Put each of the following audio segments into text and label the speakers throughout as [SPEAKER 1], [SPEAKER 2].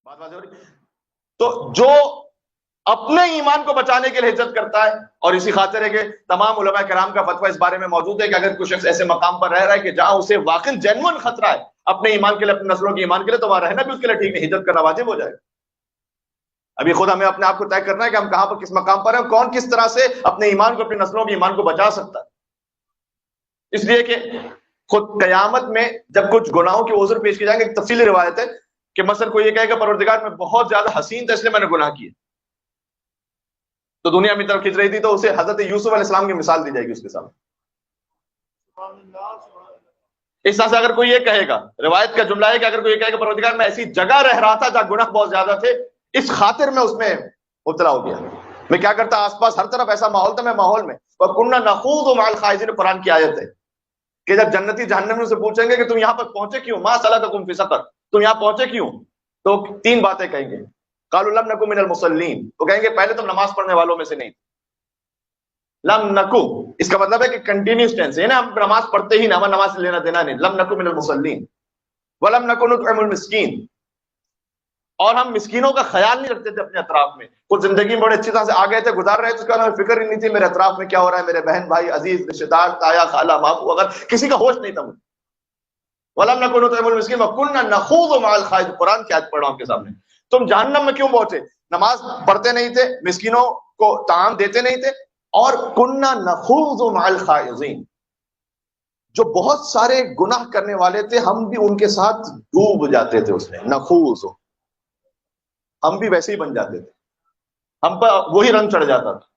[SPEAKER 1] بات واضح ہو رہی؟ تو جو اپنے ایمان کو بچانے کے لیے ہجرت کرتا ہے، اور اسی خاطر ہے کہ تمام علماء کرام کا فتویٰ اس بارے میں موجود ہے کہ اگر کوئی شخص ایسے مقام پر رہ رہا ہے کہ جہاں اسے واقعی جینوئن خطرہ ہے اپنے ایمان کے لیے، اپنے نسلوں کے ایمان کے لیے، تو وہاں رہنا بھی اس کے لیے ٹھیک نہیں، ہجرت کرنا واجب ہو جائے گا۔ ابھی خود ہمیں اپنے آپ کو طے کرنا ہے کہ ہم کہاں پر کس مقام پر ہیں، کون کس طرح سے اپنے ایمان کو، اپنے نسلوں کے ایمان کو بچا سکتا ہے۔ اس لیے کہ خود قیامت میں جب کچھ گناہوں کے عذر پیش کیے جائیں گے، ایک تفصیلی روایت ہے کہ مثلا کوئی یہ کہے کہ پروردگار میں بہت زیادہ حسین تھا اس لیے میں نے گناہ کیے، تو دنیا میں طرف کھنچ رہی تھی، تو اسے حضرت یوسف علیہ السلام کی مثال دی جائے گی اس کے سامنے۔ اس طرح سے اگر کوئی یہ کہے گا، روایت کا جملہ ہے کہ اگر کوئی یہ کہے گا پروردگار میں ایسی جگہ رہ رہا تھا جہاں گناہ بہت زیادہ تھے، اس خاطر میں اس میں مبتلا ہو گیا، میں کیا کرتا، آس پاس ہر طرف ایسا ماحول تھا، میں ماحول میں وَكُنَّا نَخُوضُ مَعَ الْخَائِضِينَ، قرآن کی آیت ہے کہ جب جنتی جہنم سے پوچھیں گے کہ تم یہاں پر پہنچے کیوں، مَا سَلَكَكُمْ فِي سَقَرَ، تم یہاں پہنچے کیوں، تو تین باتیں کہیں گے، قَالُوا لَمْ نَكُ مِنَ الْمُصَلِّينَ، وہ کہیں گے پہلے تم نماز پڑھنے والوں میں سے نہیں، لم نکو اس کا مطلب ہے کہ کنٹینیوس ٹینس ہے نا، ہم نماز پڑھتے ہی نہ، ہمیں نماز سے لینا دینا نہیں، لم نکو من المصلین ولم نکو نطعم المسکین، اور ہم مسکینوں کا خیال نہیں رکھتے تھے اپنے اطراف میں، کچھ زندگی میں بڑے اچھی طرح سے آ گئے تھے، گزار رہے تھے، اس کا ہمیں فکر ہی نہیں تھی میرے اطراف میں کیا ہو رہا ہے، میرے بہن بھائی عزیز رشتے دار تایا خالہ مامو، اگر کسی کا ہوش نہیں تھا مجھے، ولم نکو نطعم المسکین وکنا نخوض مع الخائض، قرآن کی آیت پڑھ رہا ہوں آپ کے سامنے۔ تم جہنم میں کیوں پہنچے؟ نماز پڑھتے نہیں تھے، مسکینوں کو طعام دیتے نہیں تھے، اور کننا نخوض مع الخائضین، جو بہت سارے گناہ کرنے والے تھے ہم بھی ان کے ساتھ ڈوب جاتے تھے اس میں، نخوض، ہم بھی ویسے ہی بن جاتے تھے، ہم پر وہی رنگ چڑھ جاتا تھا۔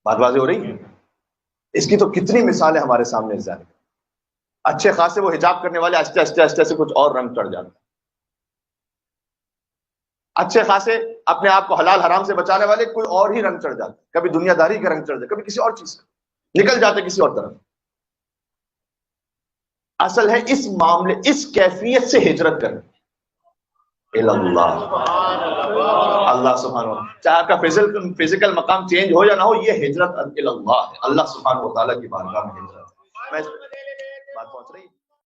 [SPEAKER 1] بات واضح ہو رہی ہے؟ اس کی تو کتنی مثالیں ہمارے سامنے جانے، اچھے خاصے وہ حجاب کرنے والے آہستہ آہستہ آہستہ سے کچھ اور رنگ چڑھ جاتا، اچھے خاصے اپنے آپ کو حلال حرام سے بچانے والے کوئی اور ہی رنگ چڑھ جاتے، کبھی دنیا داری کا رنگ چڑھ جاتا، کبھی کسی اور چیز کا، نکل جاتے کسی اور طرف۔ اصل ہے اس معاملے، اس کیفیت سے ہجرت کرنا اللہ، اللہ سبحانہ وتعالی، چاہے آپ کا فزیکل مقام چینج ہو یا نہ ہو، یہ ہجرت اللہ ہے، اللہ سبحانہ وتعالی کی بارگاہ میں ہجرت ہے۔ بات پہنچ رہی ہے؟